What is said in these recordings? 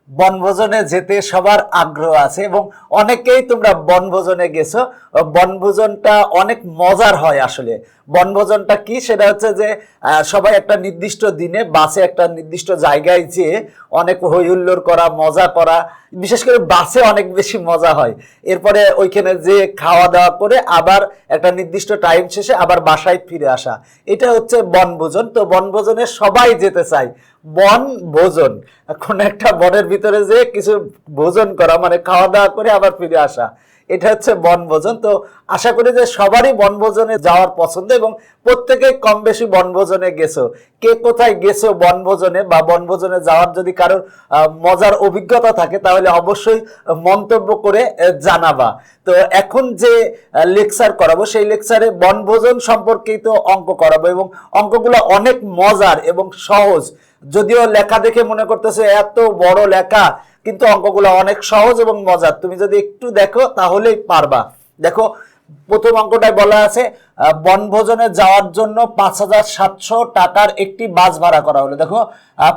বনভোজনে যেতে সবার আগ্রহ আছে এবং অনেকেই তোমরা বনভোজনে গেছো। বনভোজনটা অনেক মজার হয়। আসলে বনভোজনটা কি, সেটা হচ্ছে যে সবাই একটা নির্দিষ্ট দিনে বাসে একটা নির্দিষ্ট জায়গায় যেয়ে অনেক হই হুল্লোড় করা, মজা করা, বিশেষ করে বাসে অনেক বেশি মজা হয়। এরপরে ওইখানে যে খাওয়া দাওয়া করে আবার একটা নির্দিষ্ট টাইম শেষে আবার বাসায় ফিরে আসা, এটা হচ্ছে বনভোজন। তো বনভোজনে সবাই যেতে চায়। বন ভোজন, কোন একটা বনের ভিতরে যে কিছু ভোজন করা, মানে খাওয়া দাওয়া করে আবার ফিরে আসা, এটা হচ্ছে বনভোজন। তো আশা করি যে সবারই বনভোজনে যাওয়ার পছন্দ এবং প্রত্যেকে কম বেশি বনভোজনে গেছো। কে কোথায় গেছো বনভোজনে, বা বনভোজনে যাওয়ার যদি কারোর মজার অভিজ্ঞতা থাকে তাহলে অবশ্যই মন্তব্য করে জানাবা। তো এখন যে লেকচার করাবো সেই লেকচারে বনভোজন সম্পর্কেই তো অঙ্ক করাবো এবং অঙ্কগুলো অনেক মজার এবং সহজ। যদিও লেখা দেখে মনে করতেছে এত বড় লেখা, কিন্তু অঙ্কগুলো অনেক সহজ এবং মজার। তুমি যদি একটু দেখো তাহলেই পারবা। দেখো, প্রথম অঙ্কটায় বলা আছে বনভোজনে যাওয়ার জন্য ৫,৭০০ টাকার একটি বাস ভাড়া করা হলো। দেখো,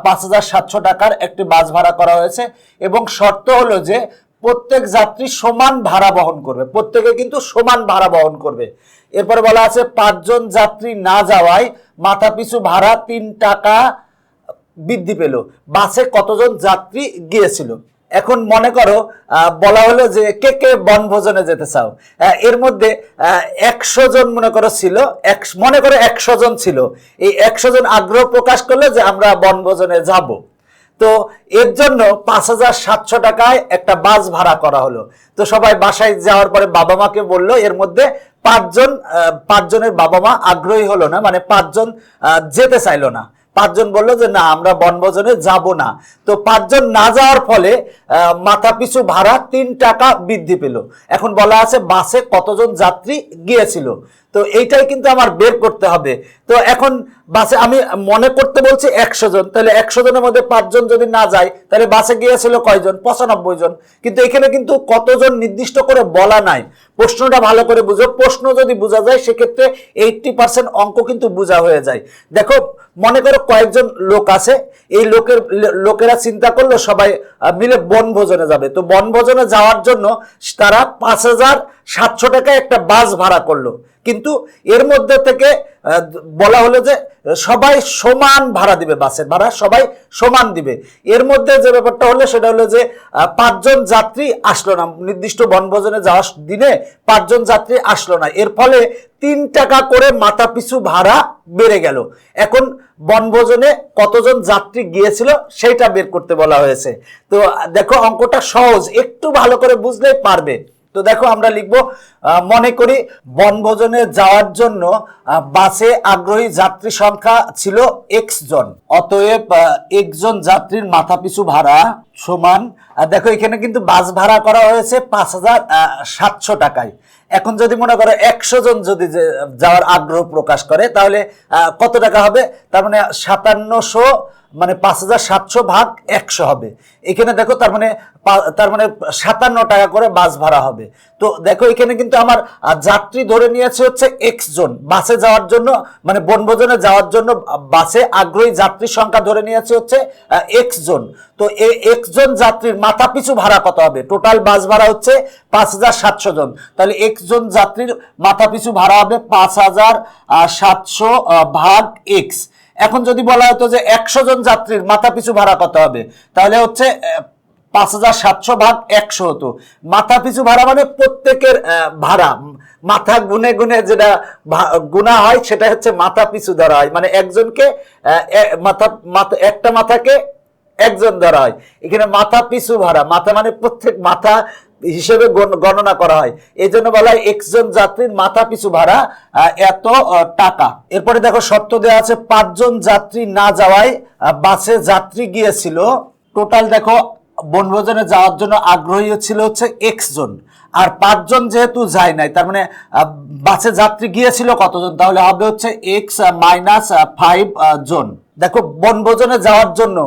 ৫,৭০০ টাকার একটি বাস ভাড়া করা হয়েছে এবং শর্ত হলো যে প্রত্যেক যাত্রী সমান ভাড়া বহন করবে। প্রত্যেকে কিন্তু সমান ভাড়া বহন করবে। এরপরে বলা আছে ৫ জন যাত্রী না যাওয়ায় মাথাপিছু ভাড়া ৩ টাকা বৃদ্ধি পেল। বাসে কতজন যাত্রী গিয়েছিল? এখন মনে করো বলা হলো যে কে কে বনভোজনে যেতে চাও। এর মধ্যে ১০০ জন মনে করো ছিল, মনে করো ১০০ জন ছিল। এই ১০০ জন আগ্রহ প্রকাশ করলো যে আমরা বনভোজনে যাব। তো এর জন্য ৫,৭০০ টাকায় একটা বাস ভাড়া করা হলো। তো সবাই বাসায় যাওয়ার পরে বাবা মাকে বললো। এর মধ্যে পাঁচজনের বাবা মা আগ্রহী হলো না, মানে ৫ জন যেতে চাইলো না। ৫ জন বললো যে না, আমরা বনভোজনে যাব না। তো ৫ জন না যাওয়ার ফলে মাথা পিছু ভাড়া ৩ টাকা বৃদ্ধি পেল। এখন বলা আছে বাসে কতজন যাত্রী গিয়েছিল। তো এইটাই কিন্তু আমার বের করতে হবে। তো এখন বাসে আমি মনে করতে বলছি ১০০ জন, তাহলে ১০০ জনের মধ্যে ৫ জন যদি না যায় তাহলে বাসে গিয়েছিল কয়জন? ৯৫ জন। কিন্তু এখানে কিন্তু কতজন নির্দিষ্ট করে বলা নাই। প্রশ্নটা ভালো করে বুঝো। প্রশ্ন যদি বোঝা যায় সেক্ষেত্রে 80% অঙ্ক কিন্তু বোঝা হয়ে যায়। দেখো, মনে করো কয়েকজন লোক আছে, এই লোকেরা চিন্তা করলো সবাই মিলে বনভোজনে যাবে। তো বনভোজনে যাওয়ার জন্য তারা ৫,৭০০ টাকায় একটা বাস ভাড়া করলো। কিন্তু এর মধ্যে থেকে বলা হলো যে সবাই সমান ভাড়া দিবে, বাসের ভাড়া সবাই সমান দিবে। এর মধ্যে যে ব্যাপারটা হলো সেটা হলো যে ৫ জন যাত্রী আসলো না, নির্দিষ্ট বনভোজনে যাওয়ার দিনে ৫ জন যাত্রী আসলো না। এর ফলে ৩ টাকা করে মাথা পিছু ভাড়া বেড়ে গেল। এখন বনভোজনে কতজন যাত্রী গিয়েছিল সেইটা বের করতে বলা হয়েছে। তো দেখো, অঙ্কটা সহজ, একটু ভালো করে বুঝলেই পারবে। তো দেখো, আমরা লিখব মনে করি বনভোজনে যাওয়ার জন্য বাসে আগ্রহী যাত্রী সংখ্যা ছিল X জন। অতএব একজন যাত্রীর মাথাপিছু ভাড়া সমান, দেখো এখানে কিন্তু বাস ভাড়া করা হয়েছে ৫,৭০০ টাকায়। এখন যদি মনে করো ১০০ জন যদি যাওয়ার আগ্রহ প্রকাশ করে তাহলে কত টাকা হবে? তার মানে ৫৭০০, মানে ৫,৭০০ ভাগ ১০০ হবে। এখানে দেখো তার মানে ৫৭ টাকা করে বাস ভাড়া হবে। তো দেখো এখানে কিন্তু আমার যাত্রী ধরে নিয়েছে হচ্ছে X জন। বাসে যাওয়ার জন্য, মানে বনভোজনে যাওয়ার জন্য বাসে আগ্রহী যাত্রীর সংখ্যা ধরে নিয়েছে হচ্ছে X জন। তো এই X জন যাত্রীর মাথা পিছু ভাড়া কত হবে? টোটাল বাস ভাড়া হচ্ছে ৫,৭০০ জন, তাহলে X জন যাত্রীর মাথা পিছু ভাড়া হবে ৫,৭০০ ভাগ X। এখন যদি বলা হতো যে ১০০ জন যাত্রীর মাথা পিছু ভাড়া কত হবে, তাহলে হচ্ছে ৫,৭০০ ভাগ ১০০ হতো। মাথা পিছু ভাড়া মানে প্রত্যেকের ভাড়া, মাথা গুনে গুনে যেটা গুণা হয় সেটা হচ্ছে মাথা পিছু ধরা হয়। মানে একজনকে একটা মাথাকে একজন ধরা হয়। এখানে মাথা পিছু ভাড়া, মাথা মানে প্রত্যেক মাথা হিসেবে গণনা করা হয়। এই জন্য বলা হয় X জন যাত্রীর মাথা পিছু ভাড়া এত টাকা। এরপরে দেখো শর্ত দেওয়া আছে ৫ জন যাত্রী না যাওয়ায় বাসে যাত্রী গিয়েছিল। টোটাল দেখো বনভোজনে যাওয়ার জন্য আগ্রহী ছিল হচ্ছে X জন, আর ৫ জন যেহেতু যায় নাই, তার মানে বাসে যাত্রী গিয়েছিল কতজন? তাহলে হবে হচ্ছে X - 5 জন। দেখো বনভোজনে যাওয়ার জন্য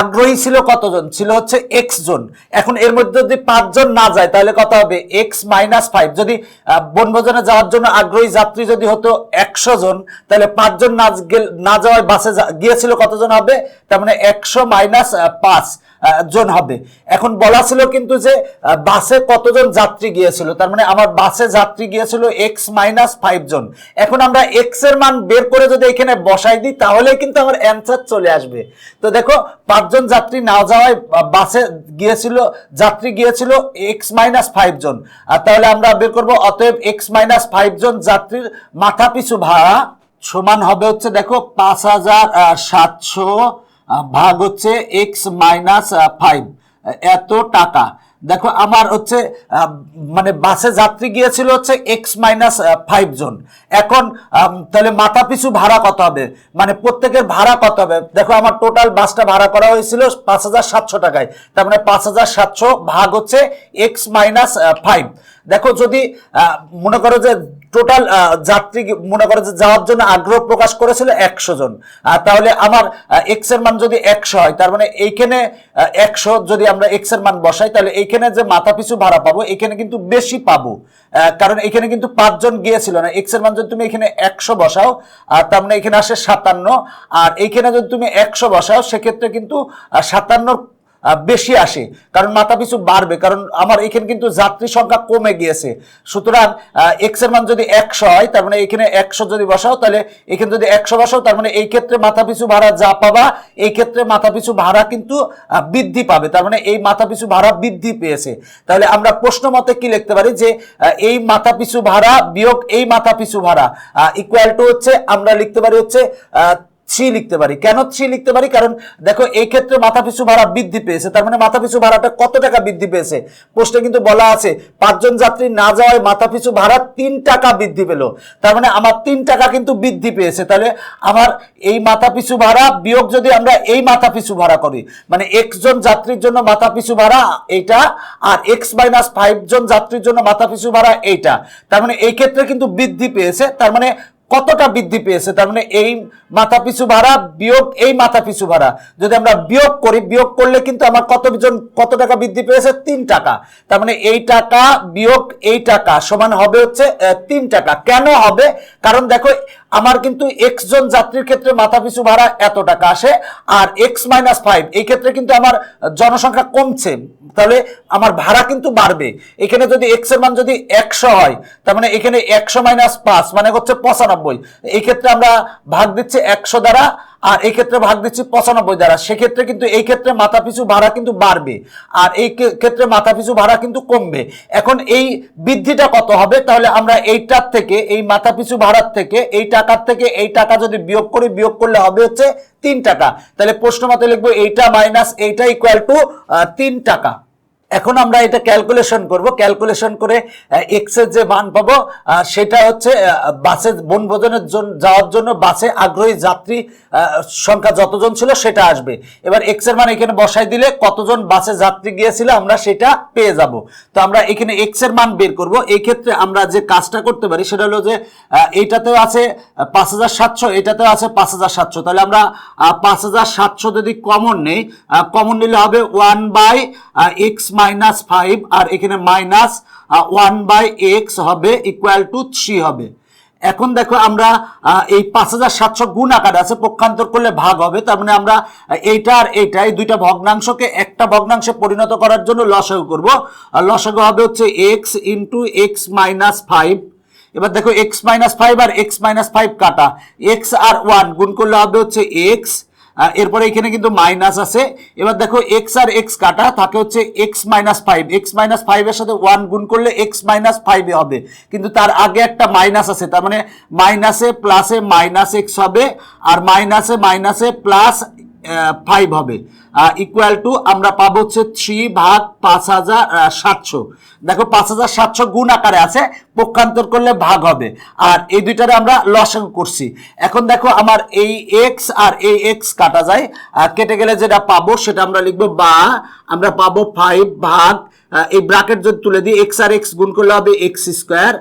আগ্রহী ছিল কতজন, ছিল হচ্ছে এক্স জন। এখন এর মধ্যে যদি 5 জন না যায় তাহলে কত হবে, এক্স মাইনাস 5। যদি বনভোজনে যাওয়ার জন্য আগ্রহী যাত্রী যদি হতো 100 জন, তাহলে 5 জন না যাওয়ায় বাসে গিয়েছিল কতজন হবে, তার মানে 100 মাইনাস 5 জন হবে। এখন বলা ছিল কিন্তু যে বাসে কতজন যাত্রী গিয়েছিল, তার মানে আমার বাসে যাত্রী গিয়েছিল এক্স মাইনাস 5 জন। এখন আমরা এক্স এর মান বের করে যদি এখানে বসাই দিই তাহলে কিন্তু আমার অ্যান্সার চলে আসবে। তো দেখো 5 জন যাত্রী না যাওয়ায় বাসে গিয়েছিল, যাত্রী গিয়েছিল এক্স মাইনাস 5 জন। আর তাহলে আমরা বের করব অতএব এক্স মাইনাস 5 জন যাত্রীর মাথা পিছু ভাড়া সমান হবে হচ্ছে দেখো 5700 ভাগ হচ্ছে এক্স মাইনাস 5, এত টাকা। দেখো আমার হচ্ছে মানে বাসে যাত্রী গিয়েছিল হচ্ছে এক্স মাইনাস 5 জন। এখন তাহলে মাথা পিছু ভাড়া কত হবে, মানে প্রত্যেকের ভাড়া কত হবে। দেখো আমার টোটাল বাসটা ভাড়া করা হয়েছিল 5700 টাকায়, তার মানে 5700 ভাগ হচ্ছে এক্স মাইনাস 5। দেখো যদি মনে করো যে টোটাল যাত্রী মনে করো যে যাওয়ার জন্য আগ্রহ প্রকাশ করেছিল 100 জন, তাহলে আমার এক্স এর মান যদি 100 হয়, তার মানে এইখানে 100 যদি আমরা এক্স এর মান বসাই তাহলে এইখানে যে মাথা পিছু ভাড়া পাবো এখানে কিন্তু বেশি পাবো, কারণ এখানে কিন্তু 5 জন গিয়েছিল না। এক্স এর মান যদি তুমি এখানে 100 বসাও তার মানে এখানে আসে 57, আর এইখানে যদি তুমি 100 বসাও সেক্ষেত্রে কিন্তু 57 বেশি আসে, কারণ মাথা পিছু বাড়বে, কারণ আমার এখানে কিন্তু যাত্রী সংখ্যা কমে গিয়েছে। সুতরাং এক্স এর মান যদি 100 হয় তার মানে এখানে 100 যদি বসাও তাহলে এখানে যদি 100 বসাও তার মানে এই ক্ষেত্রে মাথা পিছু ভাড়া যা পাবা এই ক্ষেত্রে মাথা পিছু ভাড়া কিন্তু বৃদ্ধি পাবে, তার মানে এই মাথা পিছু ভাড়া বৃদ্ধি পেয়েছে। তাহলে আমরা প্রশ্ন মতে কি লিখতে পারি যে এই মাথা পিছু ভাড়া বিয়োগ এই মাথা পিছু ভাড়া ইকুয়াল টু হচ্ছে আমরা লিখতে পারি হচ্ছে 3 লিখতে পারি। কেন 3 লিখতে পারি, কারণ দেখো এই ক্ষেত্রে মাথা পিছু ভাড়া বৃদ্ধি পেয়েছে, তার মানে মাথা পিছু ভাড়াটা কত টাকা বৃদ্ধি পেয়েছে। পোস্টে কিন্তু বলা আছে 5 জন যাত্রী না যাওয়ায় মাথা পিছু ভাড়া 3 টাকা বৃদ্ধি পেল, তার মানে আমার 3 টাকা কিন্তু বৃদ্ধি পেয়েছে। তাহলে আমার এই মাথা পিছু ভাড়া বিয়োগ যদি আমরা এই মাথা পিছু ভাড়া করি, মানে x জন যাত্রীর জন্য মাথা পিছু ভাড়া এইটা, আর x মাইনাস 5 জন যাত্রীর জন্য মাথা পিছু ভাড়া এইটা, তার মানে এই ক্ষেত্রে কিন্তু বৃদ্ধি পেয়েছে। তার মানে কতটা বৃদ্ধি পেয়েছে, তার মানে এই মাথা পিছু ভাড়া বিয়োগ এই মাথা পিছু ভাড়া যদি আমরা বিয়োগ করি, বিয়োগ করলে কিন্তু আমার কত টাকা বৃদ্ধি পেয়েছে, 3 টাকা। তার মানে এই টাকা বিয়োগ এই টাকা সমান হবে হচ্ছে 3 টাকা। কেন হবে, কারণ দেখো আমার কিন্তু এক্স জন যাত্রীর ক্ষেত্রে মাথা পিছু ভাড়া এত টাকা আসে, আর এক্স মাইনাস 5 এই ক্ষেত্রে কিন্তু আমার জনসংখ্যা কমছে, তাহলে আমার ভাড়া কিন্তু বাড়বে। এখানে যদি এক্স এর মান যদি 100 হয় তার মানে এখানে 100 মাইনাস 5 মানে হচ্ছে 95। এই ক্ষেত্রে আমরা ভাগ দিচ্ছি 100 দ্বারা, আর এই ক্ষেত্রে ভাগ দিচ্ছি 95 দ্বারা, সেক্ষেত্রে কিন্তু এই ক্ষেত্রে মাথা পিছু ভাড়া কিন্তু বাড়বে, আর এই ক্ষেত্রে মাথা পিছু ভাড়া কিন্তু কমবে। এখন এই বৃদ্ধিটা কত হবে, তাহলে আমরা এইটার থেকে এই মাথা পিছু ভাড়ার থেকে এই টাকার থেকে এই টাকা যদি বিয়োগ করি, বিয়োগ করলে হবে হচ্ছে 3 টাকা। তাহলে প্রশ্ন মতে লিখবো এইটা মাইনাস এইটা ইকুয়াল টু 3 টাকা। এখন আমরা এটা ক্যালকুলেশন করব, ক্যালকুলেশন করে এক্স এর যে মান পাবো সেটা হচ্ছে বাসে বনভোজনের জন্য যাওয়ার জন্য বাসে আগ্রহী যাত্রী সংখ্যা যতজন ছিল সেটা আসবে। এবার এক্স এর মান এখানে বসাই দিলে কতজন বাসে যাত্রী গিয়েছিল আমরা সেটা পেয়ে যাব। তো আমরা এখানে এক্স এর মান বের করব। এই ক্ষেত্রে আমরা যে কাজটা করতে পারি সেটা হলো যে এইটাতেও আছে 5700, এটাতেও আছে 5700, তাহলে আমরা 5700 যদি কমন নেই, কমন নিলে হবে 1/x মাইনাস 5, আর এখানে মাইনাস 1/x হবে ইকুয়াল টু 3 হবে। এখন দেখো আমরা এই 5700 গুণ আকারে আছে, পক্ষান্তর করলে ভাগ হবে, তার মানে আমরা এইটা আর এইটা এই দুইটা ভগ্নাংশকে একটা ভগ্নাংশে পরিণত করার জন্য লসাগু করব। লসাগু হবে হচ্ছে x ইন্টু এক্স মাইনাস 5। এবার দেখো এক্স মাইনাস 5 আর এক্স মাইনাস 5 কাটা, এক্স আর 1 গুণ করলে হবে হচ্ছে এক্স, এরপরে এখানে কিন্তু মাইনাস আছে। এবার দেখো এক্স আর এক্স কাটা থাকে হচ্ছে এক্স মাইনাস 5, এক্স মাইনাস 5 এর সাথে 1 গুণ করলে এক্স মাইনাস 5 হবে, কিন্তু তার আগে একটা মাইনাস আছে, তার মানে মাইনাসে প্লাসে মাইনাস এক্স হবে, আর মাইনাসে মাইনাসে প্লাস 5 হবে, ইকুয়াল টু আমরা পাবো হচ্ছে 3/5700। দেখো 5700 গুণ আকারে আছে, পক্ষান্তর করলে ভাগ হবে, আর এই দুইটারে আমরা লসাগু করছি। এখন দেখো আমার এই এক্স আর এই এক্স কাটা যায়, কেটে গেলে যেটা পাবো সেটা আমরা লিখবো, বা আমরা পাবো 5 ভাগ এই ব্র্যাকেট যদি তুলে দিই এক্স আর এক্স গুণ করলে হবে এক্স স্কোয়ার,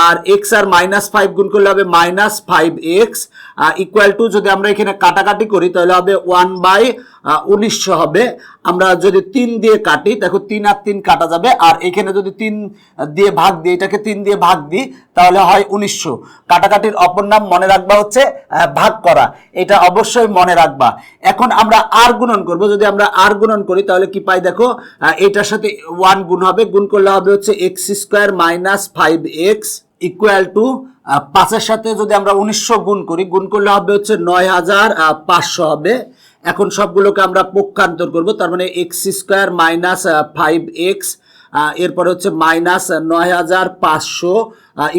আর এক্স আর -5 গুণ করলে হবে -5x ইকুয়াল টু, যদি আমরা এখানে কাটাকাটি করি তাহলে হবে 1/1900 হবে। আমরা যদি 3 দিয়ে কাটি, দেখো 3 আর 3 কাটা যাবে, আর এখানে যদি 3 দিয়ে ভাগ দিই, এটাকে 3 দিয়ে ভাগ দিই তাহলে হয় 1900। কাটাকাটির অপর নাম মনে রাখবা হচ্ছে ভাগ করা, এটা অবশ্যই মনে রাখবা। এখন আমরা আর গুণন করব, যদি আমরা আর গুণন করি তাহলে কি পাই দেখো, এটার সাথে 1 গুণ হবে, গুণ করলে হবে হচ্ছে x² - 5x ইকুয়াল টু 5-এর সাথে যদি আমরা 1900 গুণ করি, গুণ করলে হবে হচ্ছে 9500 হবে। এখন সবগুলোকে আমরা পক্ষান্তর করব, তার মানে x² - 5x এরপরে হচ্ছে -9500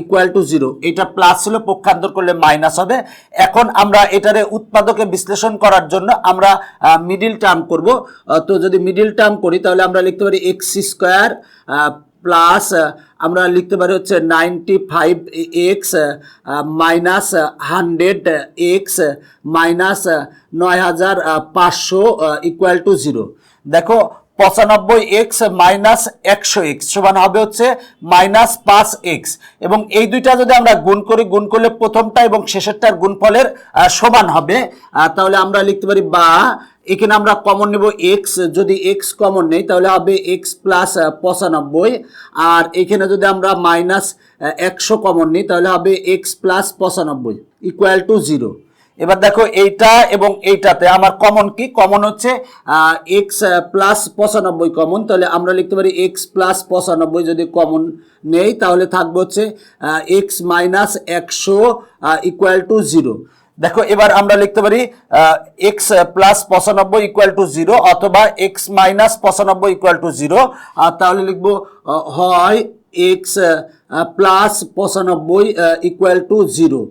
ইকুয়াল টু 0। এটা প্লাস ছিল, পক্ষান্তর করলে মাইনাস হবে। এখন আমরা এটারে উৎপাদকে বিশ্লেষণ করার জন্য আমরা মিডিল টার্ম করব। তো যদি মিডিল টার্ম করি তাহলে আমরা লিখতে পারি x² প্লাস আমরা লিখতে পারি হচ্ছে 95x minus 100x minus 9500 equal to 0। দেখো 95x মাইনাস 100x সমান হবে হচ্ছে -5x, এবং এই দুইটা যদি আমরা গুণ করি, গুণ করলে প্রথমটা এবং শেষেরটার গুণফলের সমান হবে। তাহলে আমরা লিখতে পারি, বা এখানে আমরা কমন নেব x, যদি x কমন নেই তাহলে হবে x প্লাস 95, আর এখানে যদি আমরা -100 কমন নিই তাহলে হবে x প্লাস 95 ইকুয়াল টু 0। এবার দেখো এইটা এবং এইটাতে আমার কমন কি, কমন হচ্ছে x প্লাস 95 কমন, তাহলে আমরা লিখতে পারি x প্লাস 95 যদি কমন নেই তাহলে থাকবে হচ্ছে x মাইনাস 100 ইকুয়াল টু 0। দেখো এবার আমরা লিখতে পারি x প্লাস 95 ইকুয়াল টু 0 অথবা x মাইনাস 95 ইকুয়াল টু 0। তাহলে লিখবো হয় x প্লাস 95 ইকুয়াল টু 0,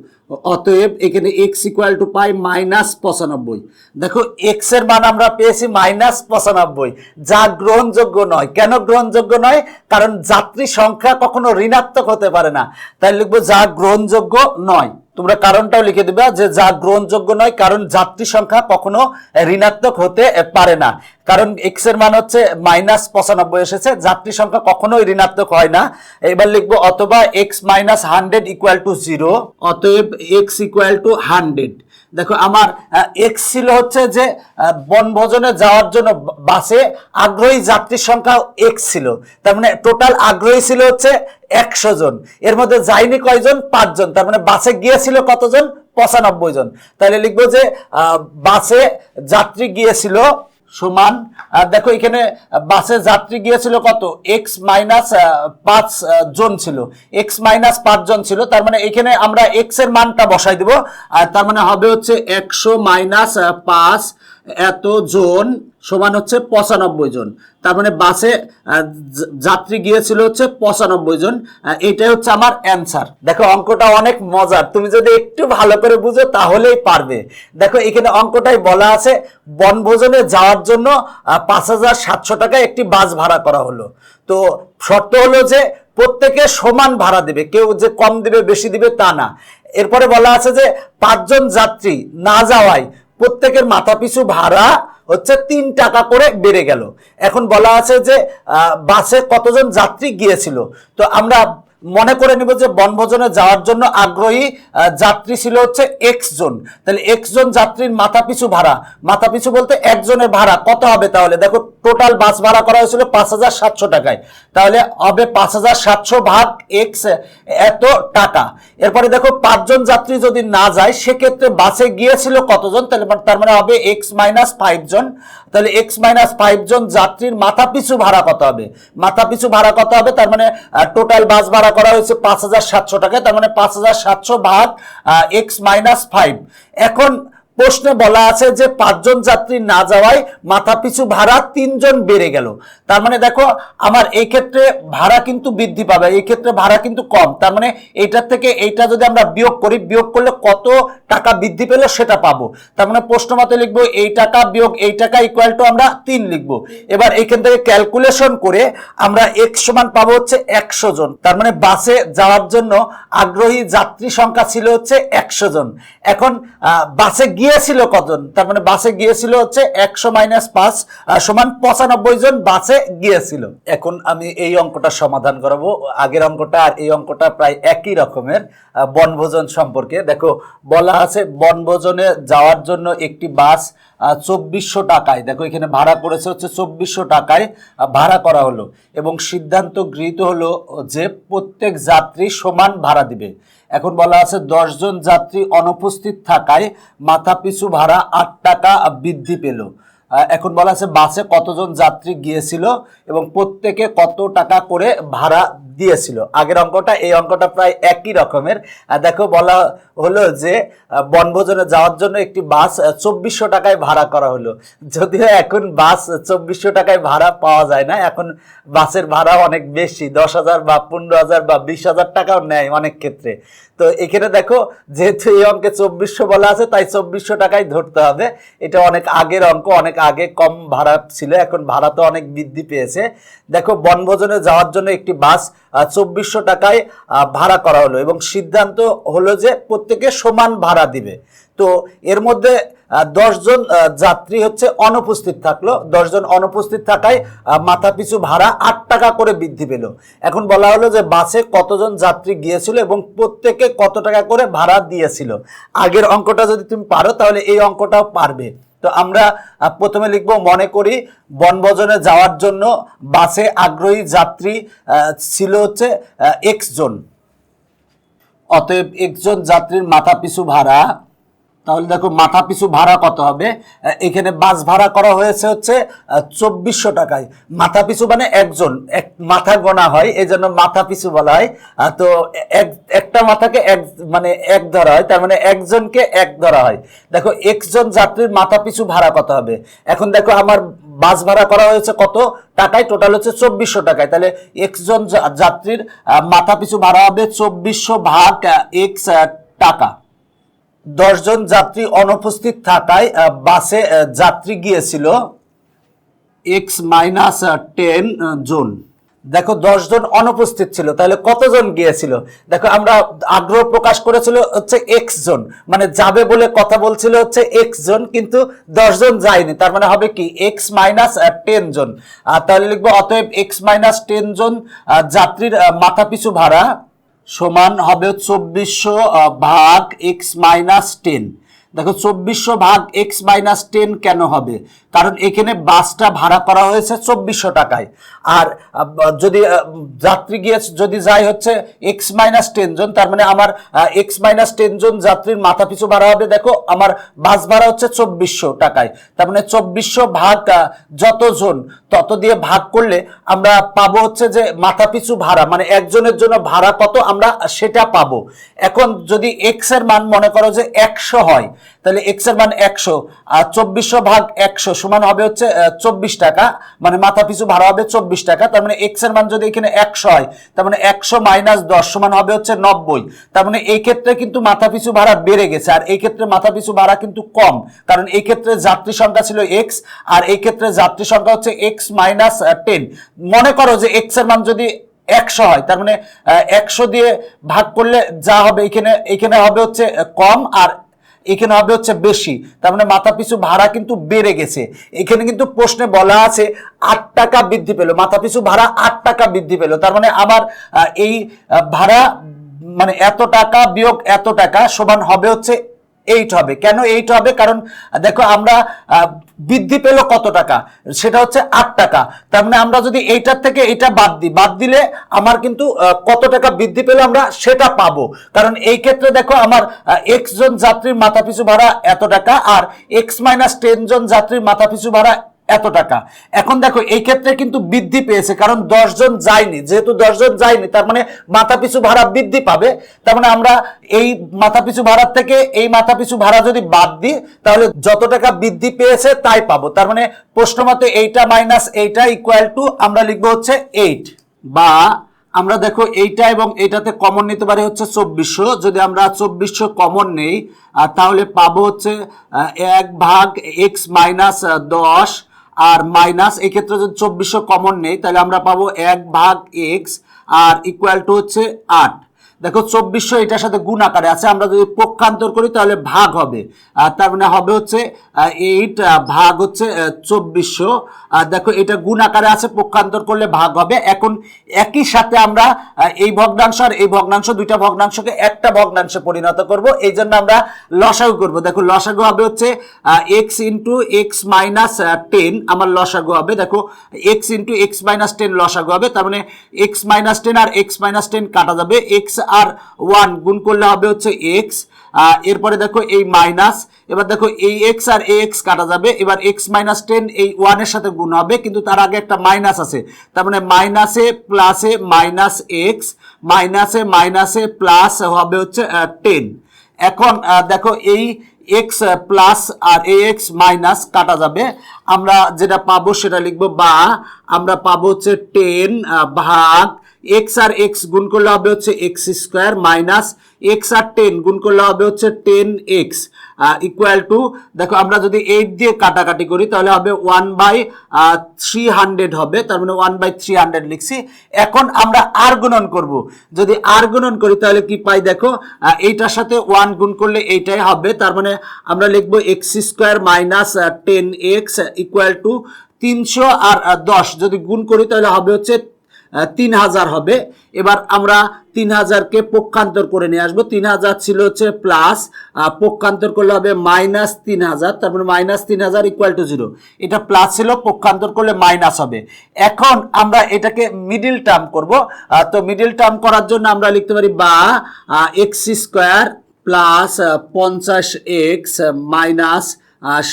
অতএব এখানে x ইকুয়াল টু পাই -95। দেখো x এর মান আমরা পেয়েছি -95, যা গ্রহণযোগ্য নয়। কেন গ্রহণযোগ্য নয়? কারণ যাত্রী সংখ্যা কখনো ঋণাত্মক হতে পারে না, তাই লিখবো যা গ্রহণযোগ্য নয়। তোমরা কারণটাও লিখে দিবা যে যা গ্রহণযোগ্য নয়, কারণ যাত্রী সংখ্যা কখনো ঋণাত্মক হতে পারে না, কারণ x এর মান হচ্ছে -95 এসেছে, যাত্রী সংখ্যা কখনোই ঋণাত্মক হয় না। এবার লিখবো অথবা x মাইনাস 100 ইকুয়াল টু 0, অতএব x ইকুয়াল টু 100। দেখো আমার x ছিল হচ্ছে যে বনভোজনে যাওয়ার জন্য বাসে আগ্রহী যাত্রীর সংখ্যা x ছিল, তার মানে টোটাল আগ্রহী ছিল হচ্ছে 100 জন, এর মধ্যে যায়নি কয়জন? 5 জন, তার মানে বাসে গিয়েছিল কতজন? 95 জন। তাহলে লিখবো যে বাসে যাত্রী গিয়েছিল সমান, দেখো এখানে বাসে যাত্রী গিয়েছিল কত? x মাইনাস 5 জন ছিল, x মাইনাস 5 জন ছিল, তার মানে এখানে আমরা x এর মানটা বসাই দিব, আর তার মানে হবে হচ্ছে 100 মাইনাস 5 এত জন সমান হচ্ছে 95 জন। তার মানে বাসে যাত্রী গিয়েছিল হচ্ছে 95 জন। এটাই হচ্ছে আমার অ্যান্সার। দেখো অঙ্কটা অনেক মজার, তুমি যদি একটু ভালো করে বুঝো তাহলেই পারবে। দেখো এখানে অঙ্কটাই বলা আছে বনভোজনে যাওয়ার জন্য 5700 টাকা একটি বাস ভাড়া করা হলো। তো শর্ত হলো যে প্রত্যেকে সমান ভাড়া দেবে, কেউ যে কম দিবে বেশি দিবে তা না। এরপরে বলা আছে যে 5 জন যাত্রী না যাওয়ায় প্রত্যেকের মাথাপিছু ভাড়া হচ্ছে 3 টাকা করে বেড়ে গেল। এখন বলা আছে যে বাসে কতজন যাত্রী গিয়েছিল, তো আমরা মনে করে নিব যে বনভোজনে যাওয়ার জন্য আগ্রহী যাত্রী ছিল হচ্ছে x জন, তাহলে x জন যাত্রীর মাথাপিছু ভাড়া, মাথাপিছু বলতে একজনের ভাড়া কত হবে? তাহলে দেখো টোটাল বাস ভাড়া করা হয়েছিল 5700 টাকায়, তাহলে হবে 5700 ভাগ x এত টাকা। এরপরে দেখো 5 জন যাত্রী যদি না যায় সেক্ষেত্রে বাসে গিয়েছিল কতজন? তাহলে তার মানে হবে x মাইনাস 5 জন, তাহলে x মাইনাস 5 জন যাত্রীর মাথাপিছু ভাড়া কত হবে? মাথাপিছু ভাড়া কত হবে? তার মানে টোটাল বাস ভাড়া করা হয়েছে 5700 টাকায়, তার মানে 5700 ভাগ x মাইনাস 5। এখন প্রশ্নে বলা আছে যে 5 জন যাত্রী না যাওয়ায় মাথাপিছু ভাড়া 3 জন বেড়ে গেল। তার মানে দেখো আমার এই ক্ষেত্রে ভাড়া কিন্তু বৃদ্ধি পাবে, এই ক্ষেত্রে ভাড়া কিন্তু কম, তার মানে এইটার থেকে এইটা যদি আমরা বিয়োগ করি, বিয়োগ করলে কত টাকা বৃদ্ধি পেল সেটা পাবো। তার মানে প্রশ্ন মতে লিখবো এই টাকা বিয়োগ এই টাকা ইকুয়াল টু আমরা 3 লিখবো। এবার এইখান থেকে ক্যালকুলেশন করে আমরা x সমান পাবো হচ্ছে 100 জন, তার মানে বাসে যাওয়ার জন্য আগ্রহী যাত্রী সংখ্যা ছিল হচ্ছে 100 জন। এখন বাসে গিয়েছিল কতজন, তার মানে বাসে গিয়েছিল হচ্ছে 100 - 5 সমান 95 জন বাসে গিয়েছিল। এখন আমি এই অঙ্কটা সমাধান করব। আগের অঙ্কটা আর এই অঙ্কটা প্রায় একই রকমের, বনভোজন সম্পর্কে। দেখো বলা আছে বনভোজনে যাওয়ার জন্য একটি বাস 2400 টাকায়, দেখো এখানে ভাড়া করেছে হচ্ছে 2400 টাকায় ভাড়া করা হলো এবং সিদ্ধান্ত গৃহীত হলো যে প্রত্যেক যাত্রী সমান ভাড়া দিবে। এখন বলা আছে 10 জন যাত্রী অনুপস্থিত থাকায় মাথাপিছু ভাড়া 8 টাকা বৃদ্ধি পেল। এখন বলা আছে বাসে কতজন যাত্রী গিয়েছিল এবং প্রত্যেকে কত টাকা করে ভাড়া দিয়েছিল। আগের অঙ্কটা এই অঙ্কটা প্রায় একই রকমের। দেখো বলা হলো যে বনভোজনে যাওয়ার জন্য একটি বাস 2400 টাকায় ভাড়া করা হলো। যদিও এখন বাস 2400 টাকায় ভাড়া পাওয়া যায় না, এখন বাসের ভাড়া অনেক বেশি, 10,000 বা 15,000 বা 20,000 টাকাও নেয় অনেক ক্ষেত্রে। তো এখানে দেখো যেহেতু এই অঙ্কে 2400 বলা আছে তাই 2400 টাকায় ধরতে হবে। এটা অনেক আগের অঙ্ক, অনেক আগে কম ভাড়া ছিল, এখন ভাড়া তো অনেক বৃদ্ধি পেয়েছে। দেখো বনভোজনে যাওয়ার জন্য একটি বাস 2400 টাকায় ভাড়া করা হলো এবং সিদ্ধান্ত হলো যে প্রত্যেকে সমান ভাড়া দিবে। তো এর মধ্যে 10 জন যাত্রী হচ্ছে অনুপস্থিত থাকলো, 10 জন অনুপস্থিত থাকায় মাথাপিছু ভাড়া 8 টাকা করে বৃদ্ধি পেল। এখন বলা হলো যে বাসে কতজন যাত্রী গিয়েছিল এবং প্রত্যেকে কত টাকা করে ভাড়া দিয়েছিল। আগের অঙ্কটা যদি তুমি পারো তাহলে এই অঙ্কটাও পারবে। তো আমরা প্রথমে লিখব মনে করি বনভোজনে যাওয়ার জন্য বাসে আগ্রহী যাত্রী ছিল হচ্ছে x জন, অতএব x জন যাত্রীর মাথাপিছু ভাড়া, তাহলে দেখো মাথাপিছু ভাড়া কত হবে। এখানে বাস ভাড়া করা হয়েছে হচ্ছে 2400 টাকায়। মাথাপিছু মানে একজন, এক মাথা গোনা হয়, এই জন্য মাথাপিছু বলা হয়। তো একটা মাথাকে এক মানে এক ধরা হয়, তার মানে একজনকে এক ধরা হয়। দেখো একজন যাত্রীর মাথাপিছু ভাড়া কত হবে। এখন দেখো আমার বাস ভাড়া করা হয়েছে কত টাকায়, টোটাল হচ্ছে 2400 টাকায়। তাহলে একজন যাত্রীর মাথাপিছু ভাড়া হবে 2400 ভাগ x টাকা। 10 জন যাত্রী অনুপস্থিত থাকায় বাসে যাত্রী গিয়েছিল x - 10 জন। দেখো 10 জন অনুপস্থিত ছিল, তাহলে কতজন গিয়েছিল। দেখো আমরা আগ্রহ প্রকাশ করেছিল হচ্ছে x জন, মানে যাবে বলে কথা বলছিল হচ্ছে x জন, কিন্তু 10 জন যায়নি, তার মানে হবে কি x - 10 জন। তাহলে লিখবো অতএব x - 10 জন যাত্রীর মাথাপিছু ভাড়া সমান হবে 2400 ভাগ x - 10। দেখো 2400 ভাগ x - 10 কেন হবে, কারণ এখানে বাসটা ভাড়া করা হয়েছে 2400 টাকায়। আর যদি যাত্রী গিয়ে যদি যায় হচ্ছে x - 10 জন, তার মানে আমার x - 10 জন যাত্রীর মাথাপিছু ভাড়া হবে, দেখো আমার বাস ভাড়া হচ্ছে 2400 টাকায়, তার মানে 2400 ভাগ যতজন তত দিয়ে ভাগ করলে আমরা পাবো হচ্ছে যে মাথাপিছু ভাড়া, মানে একজনের জন্য ভাড়া কত আমরা সেটা পাবো। এখন যদি x এর মান মনে করো যে 100 হয়, তাহলে x এর মান 100 আর 2400 ভাগ 100 সমান হবে হচ্ছে 24 টাকা, মানে মাথাপিছু ভাড়া হবে 24 টাকা। তার মানে x এর মান যদি এখানে 100 হয়, তার মানে 100 - 10 সমান হবে হচ্ছে 90। তার মানে এই ক্ষেত্রে কিন্তু মাথাপিছু ভাড়া বেড়ে গেছে, আর এই ক্ষেত্রে মাথাপিছু ভাড়া কিন্তু কম, কারণ এই ক্ষেত্রে যাত্রী সংখ্যা ছিল x আর এই ক্ষেত্রে যাত্রী সংখ্যা হচ্ছে x - 10। মনে করো যে x এর মান যদি 100 হয়, তার মানে 100 দিয়ে ভাগ করলে যা হবে এখানে হবে হচ্ছে কম আর এখানে হবে হচ্ছে বেশি, তার মানে মাথাপিছু ভাড়া কিন্তু বেড়ে গেছে। এখানে কিন্তু প্রশ্নে বলা আছে 8 টাকা বৃদ্ধি পেল, মাথাপিছু ভাড়া 8 টাকা বৃদ্ধি পেল, তার মানে আমার এই ভাড়া মানে এত টাকা বিয়োগ এত টাকা সমান হবে হচ্ছে 8 হবে। কেন 8 হবে, কারণ দেখো আমরা বৃদ্ধি পেল কত টাকা, সেটা হচ্ছে 8 টাকা। তার মানে আমরা যদি এইটার থেকে এটা বাদ দিলে আমার কিন্তু কত টাকা বৃদ্ধি পেল আমরা সেটা পাবো, কারণ এই ক্ষেত্রে দেখো আমার x জন যাত্রীর মাথাপিছু ভাড়া এত টাকা আর x - 10 জন যাত্রীর মাথাপিছু ভাড়া এত টাকা। এখন দেখো এই ক্ষেত্রে কিন্তু বৃদ্ধি পেয়েছে, কারণ 10 জন যায়নি, যেহেতু 10 জন যায়নি তার মানে মাথাপিছু ভাড়া বৃদ্ধি পাবে। তার মানে আমরা এই মাথাপিছু ভাড়ার থেকে এই মাথাপিছু ভাড়া যদি বাদ দিই তাহলে যত টাকা বৃদ্ধি পেয়েছে তাই পাবো। তার মানে প্রশ্ন মতে এইটা মাইনাস এইটা ইকুয়াল টু আমরা লিখবো হচ্ছে 8, বা আমরা দেখো এইটা এবং এইটাতে কমন নিতে পারি হচ্ছে 2400। যদি আমরা 2400 কমন নেই তাহলে পাবো হচ্ছে 1 ভাগ x - 10 আর মাইনাস, এই ক্ষেত্রে যদি 2400 কমন নেই তাহলে আমরা পাবো 1 ভাগ x আর ইকুয়াল টু হচ্ছে 8। দেখো 2400 এটার সাথে গুণ আকারে আছে, আমরা যদি পক্ষান্তর করি তাহলে ভাগ হবে, তার মানে হবে হচ্ছে 8 ভাগ হচ্ছে 2400। দেখো এটা গুণ আকারে আছে, পক্ষান্তর করলে ভাগ হবে। এখন একই সাথে আমরা এই ভগ্নাংশ আর এই ভগ্নাংশ, দুইটা ভগ্নাংশকে একটা ভগ্নাংশে পরিণত করব, এই জন্য আমরা লসাগু করব। দেখো লসাগু হবে হচ্ছে এক্স ইন্টু এক্স মাইনাস 10, আমার লসাগু হবে। দেখো এক্স ইন্টু এক্স মাইনাস 10 লসাগু হবে, তার মানে এক্স মাইনাস 10 আর এক্স মাইনাস 10 কাটা যাবে, এক্স আর 1 গুণ করলে হবে হচ্ছে এক্স। এরপরে দেখো এই মাইনাস, এবার দেখো এই এক্স আর এই এক্স কাটা যাবে, এবার এক্স মাইনাস 10 এই 1 এর সাথে গুণ হবে, কিন্তু তার আগে একটা মাইনাস আছে, তার মানে মাইনাসে প্লাসে মাইনাস এক্স, মাইনাসে মাইনাসে প্লাস হবে হচ্ছে 10। এখন দেখো এই এক্স প্লাস আর এ এক্স মাইনাস কাটা যাবে, আমরা যেটা পাবো সেটা লিখবো, বা আমরা পাবো হচ্ছে 10 ভাগ এক্স আর এক্স গুণ করলে হবে হচ্ছে এক্স স্কোয়ার, মাইনাস এক্স আর 10 গুণ করলে হবে হচ্ছে 10x ইকুয়াল টু, দেখো আমরা যদি 8 দিয়ে কাটাকাটি করি তাহলে হবে 1/300 হবে, তার মানে 1/300 লিখছি। এখন আমরা আর গুণন করব, যদি আর গুণন করি তাহলে কি পাই, দেখো এইটার সাথে 1 গুণ করলে এইটাই হবে, তার মানে আমরা লিখবো x square minus 10x equal to 300 আর 10 যদি গুণ করি তাহলে হবে হচ্ছে 3000 হবে। এবার আমরা 3000কে পক্ষান্তর করে নিয়ে আসবো, 3000 ছিল হচ্ছে প্লাস, পক্ষান্তর করলে হবে মাইনাস 3000, তারপরে মাইনাস 3000 ইকুয়াল টু 0, এটা প্লাস ছিল, পক্ষান্তর করলে মাইনাস হবে। এখন আমরা এটাকে মিডিল টার্ম করব, তো মিডিল টার্ম করার জন্য আমরা লিখতে পারি বা x square plus 50x minus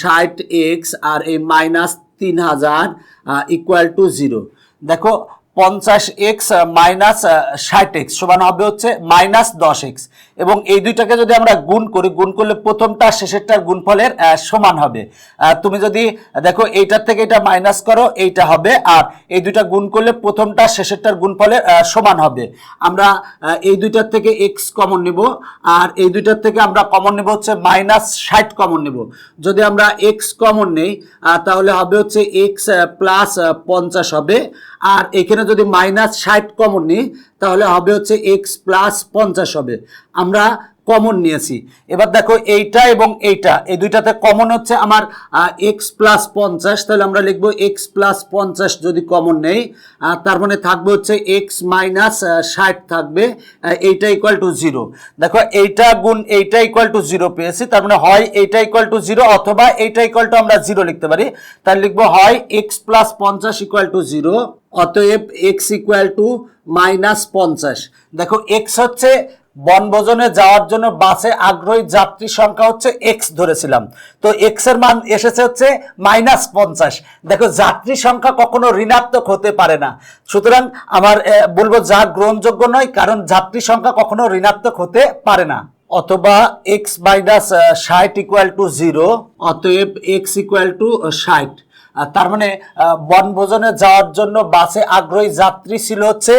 60x আর এই মাইনাস 3000 ইকুয়াল টু 0। দেখো 50x মাইনাস 60x সমান হবে হচ্ছে মাইনাস 10x, এবং এই দুইটাকে যদি আমরা গুণ করি, গুণ করলে প্রথমটা শেষেরটার গুণফলের সমান হবে। তুমি যদি দেখো এইটার থেকে এটা মাইনাস করো, এইটা হবে, আর এই দুইটা গুণ করলে প্রথমটা শেষেরটার গুণফলের সমান হবে। আমরা এই দুইটার থেকে x কমন নিব, আর এই দুইটার থেকে আমরা কমন নিব হচ্ছে মাইনাস 60 কমন নিব। যদি আমরা x কমন নেই তাহলে হবে হচ্ছে x প্লাস 50 হবে, আর এখানে যদি মাইনাস 60 কমন নিই তাহলে হবে হচ্ছে এক্স প্লাস 50 হবে। আমরা কমন নিয়েছি, এবার দেখো এইটা এবং এইটা, এই দুইটাতে কমন হচ্ছে আমার এক্স প্লাস 50, তাহলে আমরা লিখবো এক্স প্লাস 50 যদি কমন নেই, তার মানে থাকবে হচ্ছে এক্স মাইনাস 60 থাকবে, এইটা ইকুয়াল টু 0। দেখো এইটা গুণ এইটা ইকুয়াল টু 0 পেয়েছি, তার মানে হয় এইটা ইকুয়াল টু 0 অথবা এইটা ইকুয়াল টু আমরা 0 লিখতে পারি, তাহলে লিখবো হয় এক্স প্লাস 50 ইকুয়াল টু 0, অতএব এক্স ইকুয়াল টু মাইনাস 50। দেখো এক্স হচ্ছে বনভোজনে যাওয়ার জন্য বাসে আগ্রহী যাত্রী সংখ্যা হচ্ছে এক্স ধরেছিলাম, তো এক্স এর মান এসেছে হচ্ছে মাইনাস 50। দেখো যাত্রী সংখ্যা কখনো ঋণাত্মক হতে পারে না, সুতরাং আমার বলবো যা গ্রহণযোগ্য নয়, কারণ যাত্রী সংখ্যা কখনো ঋণাত্মক হতে পারে না। অথবা এক্স মাইনাস 60 ইকুয়াল টু 0, অতএব এক্স ইকুয়াল টু 60। তার মানে বনভোজনে যাওয়ার জন্য বাসে আগ্রহী যাত্রী ছিল হচ্ছে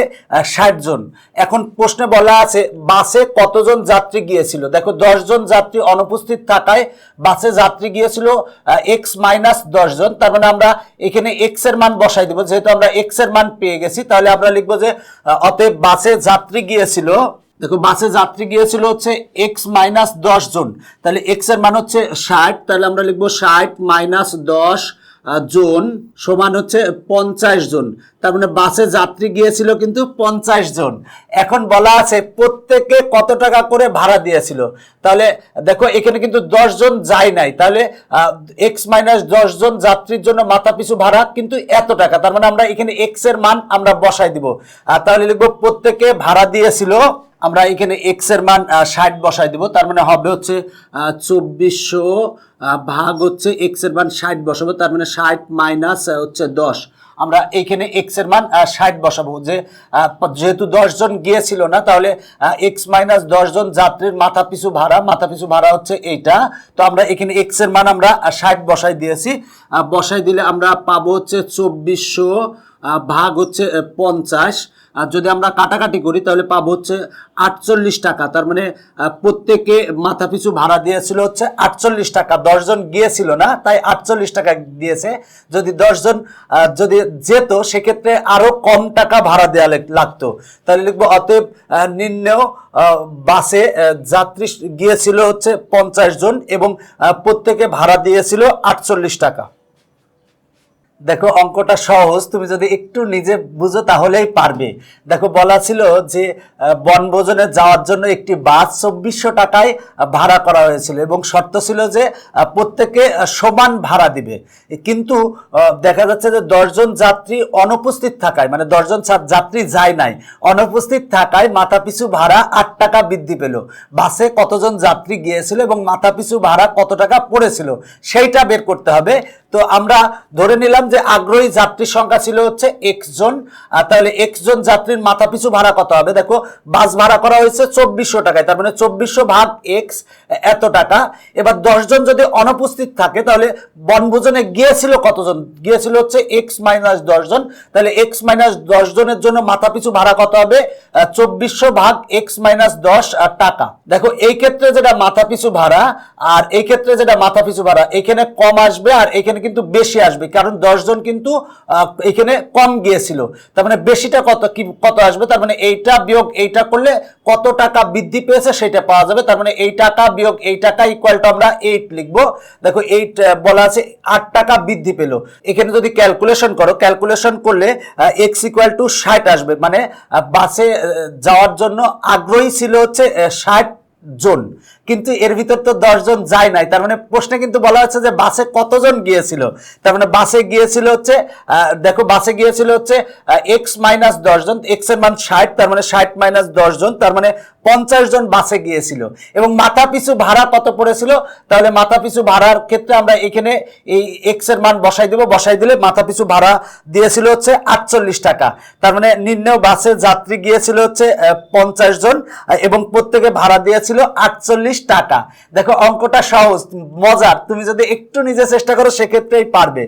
60 জন। এখন প্রশ্নে বলা আছে বাসে কতজন যাত্রী গিয়েছিল, দেখো 10 জন যাত্রী অনুপস্থিত থাকায় বাসে যাত্রী গিয়েছিল এক্স মাইনাস 10 জন, তার মানে আমরা এখানে এক্স এর মান বসাই দিব, যেহেতু আমরা এক্স এর মান পেয়ে গেছি তাহলে আমরা লিখবো যে অতএব বাসে যাত্রী গিয়েছিল, দেখো বাসে যাত্রী গিয়েছিল হচ্ছে এক্স মাইনাস 10 জন, তাহলে এক্স এর মান হচ্ছে 60, তাহলে আমরা লিখবো 60 মাইনাস 10 জন সমান হচ্ছে 50 জন, তার মানে বাসে যাত্রী গিয়েছিল কিন্তু 50 জন। এখন বলা আছে প্রত্যেকে কত টাকা করে ভাড়া দিয়েছিল, তাহলে দেখো এখানে কিন্তু 10 জন যায় নাই, তাহলে এক্স মাইনাস 10 জন যাত্রীর জন্য মাথা পিছু ভাড়া কিন্তু এত টাকা, তার মানে আমরা এখানে এক্স এর মান আমরা বসাই দিব, তাহলে লিখবো প্রত্যেকে ভাড়া দিয়েছিল, আমরা এখানে এক্স এর মান 60 বসাই দিব, তার মানে হবে হচ্ছে 2400 ভাগ হচ্ছে এক্স এর মান 60 বসাবো, তার মানে 60 মাইনাস হচ্ছে 10, আমরা এইখানে এক্স এর মান 60 বসাবো, যে যেহেতু 10 জন গিয়েছিল না তাহলে এক্স মাইনাস 10 জন যাত্রীর মাথা পিছু ভাড়া হচ্ছে এইটা, তো আমরা এখানে এক্স এর মান আমরা 60 বসাই দিয়েছি, বসাই দিলে আমরা পাবো হচ্ছে 2400 ভাগ হচ্ছে 50, যদি আমরা কাটাকাটি করি তাহলে পাবো হচ্ছে 48 টাকা। তার মানে প্রত্যেকে মাথা পিছু ভাড়া দিয়েছিল হচ্ছে 48 টাকা। 10 জন গিয়েছিল না, তাই 48 টাকা দিয়েছে। যদি 10 জন যদি যেত সেক্ষেত্রে আরো কম টাকা ভাড়া দেওয়া লাগতো। তাহলে লিখবো অতএব নিম্নেও বাসে যাত্রী গিয়েছিল হচ্ছে 50 জন এবং প্রত্যেকে ভাড়া দিয়েছিল 48 টাকা। দেখো অঙ্কটা সহজ, তুমি যদি একটু নিজে বুঝো তাহলেই পারবে। দেখো বলা ছিল যে বনভোজনে যাওয়ার জন্য একটি বাস 2400 টাকায় ভাড়া করা হয়েছিল এবং শর্ত ছিল যে প্রত্যেকে সমান ভাড়া দিবে। কিন্তু দেখা যাচ্ছে যে 10 জন যাত্রী অনুপস্থিত থাকায়, মানে 10 জন যাত্রী যায় নাই, অনুপস্থিত থাকায় মাথাপিছু ভাড়া 8 টাকা বৃদ্ধি পেল। বাসে কতজন যাত্রী গিয়েছিল এবং মাথাপিছু ভাড়া কত টাকা পড়েছিল সেইটা বের করতে হবে। তো আমরা ধরে নিলাম যে আগ্রহী যাত্রীর সংখ্যা ছিল হচ্ছে x জন। তাহলে x জন যাত্রীর মাথাপিছু ভাড়া কত হবে? দেখো বাস ভাড়া করা হয়েছে 2400 টাকায়, তার মানে 2400 ভাগ x এত টাকা। এবার 10 জন যদি অনুপস্থিত থাকে তাহলে বনভোজনে গিয়েছিল কতজন? গিয়েছিল হচ্ছে x মাইনাস 10 জন। তাহলে x মাইনাস 10 জনের জন্য মাথাপিছু ভাড়া কত হবে? 2400 ভাগ x মাইনাস 10 টাকা। দেখো এই ক্ষেত্রে যেটা মাথাপিছু ভাড়া আর এই ক্ষেত্রে যেটা মাথাপিছু ভাড়া, এখানে কম আসবে আর এখানে কিন্তু বেশি আসবে, কারণ 10 জন কিন্তু এখানে কম গিয়েছিল। তার মানে বেশিটা কত আসবে? তার মানে এইটা বিয়োগ এইটা করলে কত টাকা বৃদ্ধি পেয়েছে সেটা পাওয়া যাবে। তার মানে এই টাকা বিয়োগ এই টাকা ইকুয়াল টু আমরা 8 লিখবো। দেখো 8 বলা আছে 8 টাকা বৃদ্ধি পেল। এখানে যদি ক্যালকুলেশন করো, ক্যালকুলেশন করলে x ইকুয়াল টু 60 আসবে। মানে বাসে যাওয়ার জন্য আগ্রহী ছিল হচ্ছে 60 জন, কিন্তু এর ভিতর তো 10 জন যায় নাই। তার মানে প্রশ্নে কিন্তু বলা হচ্ছে যে বাসে কতজন গিয়েছিল। তার মানে বাসে গিয়েছিল হচ্ছে দেখো বাসে গিয়েছিল হচ্ছে x মাইনাস 10 জন, x এর মান 60, তার মানে 60 মাইনাস 10 জন, তার মানে 50 জন বাসে গিয়েছিল। এবং মাথা পিছু ভাড়া কত পড়েছিল? তাহলে মাথা পিছু ভাড়ার ক্ষেত্রে আমরা এখানে এই x এর মান বসাই দেব। বসাই দিলে মাথা পিছু ভাড়া দিয়েছিল হচ্ছে 48 টাকা। তার মানে নিম্নেও বাসে যাত্রী গিয়েছিল হচ্ছে 50 জন এবং প্রত্যেকে ভাড়া দিয়েছিল 48 টাকা। দেখো অঙ্কটা সহজ, মজার। তুমি যদি একটু নিজে চেষ্টা করো সেক্ষেত্রেই পারবে।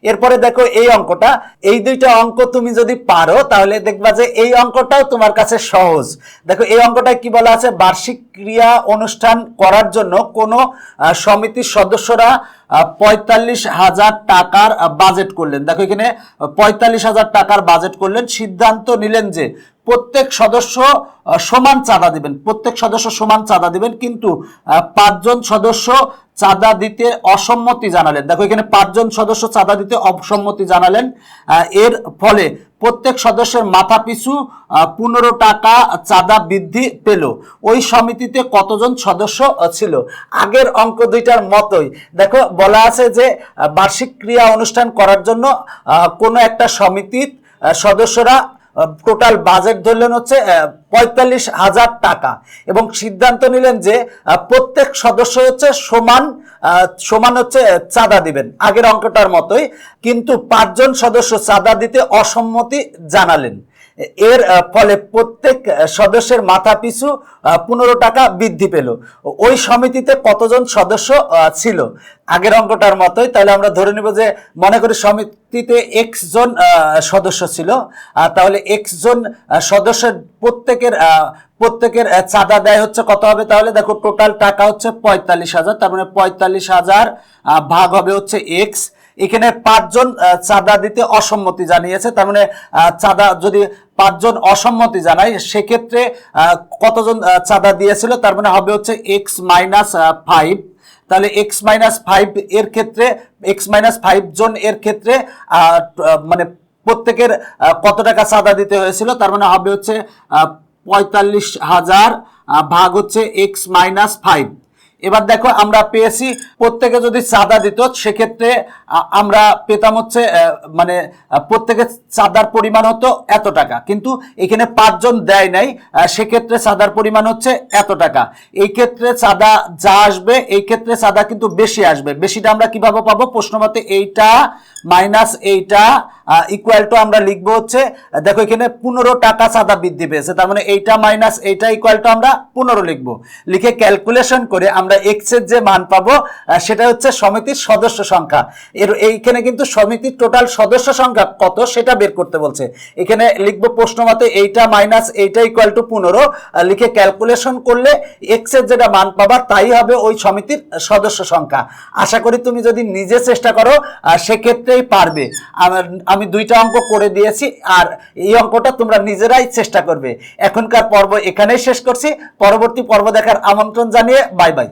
এরপরে দেখো এই অঙ্কটা, এই দুইটা অঙ্ক তুমি যদি পারো তাহলে দেখবা যে এই অঙ্কটাও তোমার কাছে সহজ। দেখো এই অঙ্কটায় কি বলা আছে? বার্ষিক ক্রিয়া অনুষ্ঠান করার জন্য কোন সমিতির সদস্যরা 45,000 টাকার বাজেট করলেন। দেখো এখানে 45,000 টাকার বাজেট করলেন। সিদ্ধান্ত নিলেন যে প্রত্যেক সদস্য সমান চাঁদা দিবেন, প্রত্যেক সদস্য সমান চাঁদা দিবেন, কিন্তু 5 জন সদস্য চাঁদা দিতে অসম্মতি জানালেন। দেখো এখানে 5 জন সদস্য চাঁদা দিতে অসম্মতি জানালেন। এর ফলে প্রত্যেক সদস্যের মাথা পিছু 15 টাকা চাঁদা বৃদ্ধি পেল। ওই সমিতিতে কতজন সদস্য ছিল? আগের অঙ্ক দুইটার মতোই। দেখো বলা আছে যে বার্ষিক ক্রিয়া অনুষ্ঠান করার জন্য কোনো একটা সমিতির সদস্যরা টোটাল বাজেট ধরলেন হচ্ছে 45,000 টাকা এবং সিদ্ধান্ত নিলেন যে প্রত্যেক সদস্য হচ্ছে সমান হচ্ছে চাঁদা দিবেন, আগের অঙ্কটার মতোই। কিন্তু 5 জন সদস্য চাঁদা দিতে অসম্মতি জানালেন। এর ফলে প্রত্যেক সদস্যের মাথা পিছু 15 টাকা বৃদ্ধি পেল। ওই সমিতিতে কতজন সদস্য ছিল? আগের অঙ্কটার মতোই। তাহলে আমরা ধরে নিব যে মনে করি সমিতিতে x জন সদস্য ছিল, তাহলে x জন সদস্যের প্রত্যেকের চাঁদা দেয় হচ্ছে কত হবে? তাহলে দেখো টোটাল টাকা হচ্ছে 45,000, তার মানে 45,000 ভাগ হবে হচ্ছে x। এখানে 5 জন চাঁদা দিতে অসম্মতি জানিয়েছে, তার মানে চাঁদা যদি 5 জন অসম্মতি জানায় সেক্ষেত্রে কতজন চাঁদা দিয়েছিল? তার মানে হবে হচ্ছে x মাইনাস 5। তাহলে x মাইনাস 5 এর ক্ষেত্রে x মাইনাস 5 জন এর ক্ষেত্রে মানে প্রত্যেকের কত টাকা চাঁদা দিতে হয়েছিল? তার মানে হবে হচ্ছে 45,000 ভাগ হচ্ছে x মাইনাস 5। এবার দেখো আমরা পেয়েছি প্রত্যেকে যদি চাঁদা দিত সেক্ষেত্রে আমরা পেতাম হচ্ছে মানে প্রত্যেকের চাঁদার পরিমাণ হতো এত টাকা, কিন্তু এখানে 5 জন দেয় নাই, সেক্ষেত্রে চাঁদার পরিমাণ হচ্ছে এত টাকা। এই ক্ষেত্রে চাঁদা যা আসবে এই ক্ষেত্রে চাঁদা কিন্তু বেশি আসবে। বেশিটা আমরা কিভাবে পাবো? প্রশ্নমতে এইটা মাইনাস এইটা ইকুয়াল টু আমরা লিখবো হচ্ছে, দেখো এখানে 15 টাকা চাঁদা বৃদ্ধি পেয়েছে, তার মানে এইটা মাইনাস এইটা ইকুয়াল টু আমরা 15 লিখবো। লিখে ক্যালকুলেশন করে আমরা আমরা এক্স এর যে মান পাবো সেটা হচ্ছে সমিতির সদস্য সংখ্যা। এইখানে কিন্তু সমিতির টোটাল সদস্য সংখ্যা কত সেটা বের করতে বলছে। এখানে লিখবো প্রশ্ন মতে এইটা মাইনাস এইটা ইকুয়াল টু 15 লিখে ক্যালকুলেশন করলে এক্স এর যেটা মান পাবা তাই হবে ওই সমিতির সদস্য সংখ্যা। আশা করি তুমি যদি নিজে চেষ্টা করো সেক্ষেত্রেই পারবে। আমি দুইটা অঙ্ক করে দিয়েছি, আর এই অঙ্কটা তোমরা নিজেরাই চেষ্টা করবে। এখনকার পর্ব এখানেই শেষ করছি। পরবর্তী পর্ব দেখার আমন্ত্রণ জানিয়ে বাই বাই।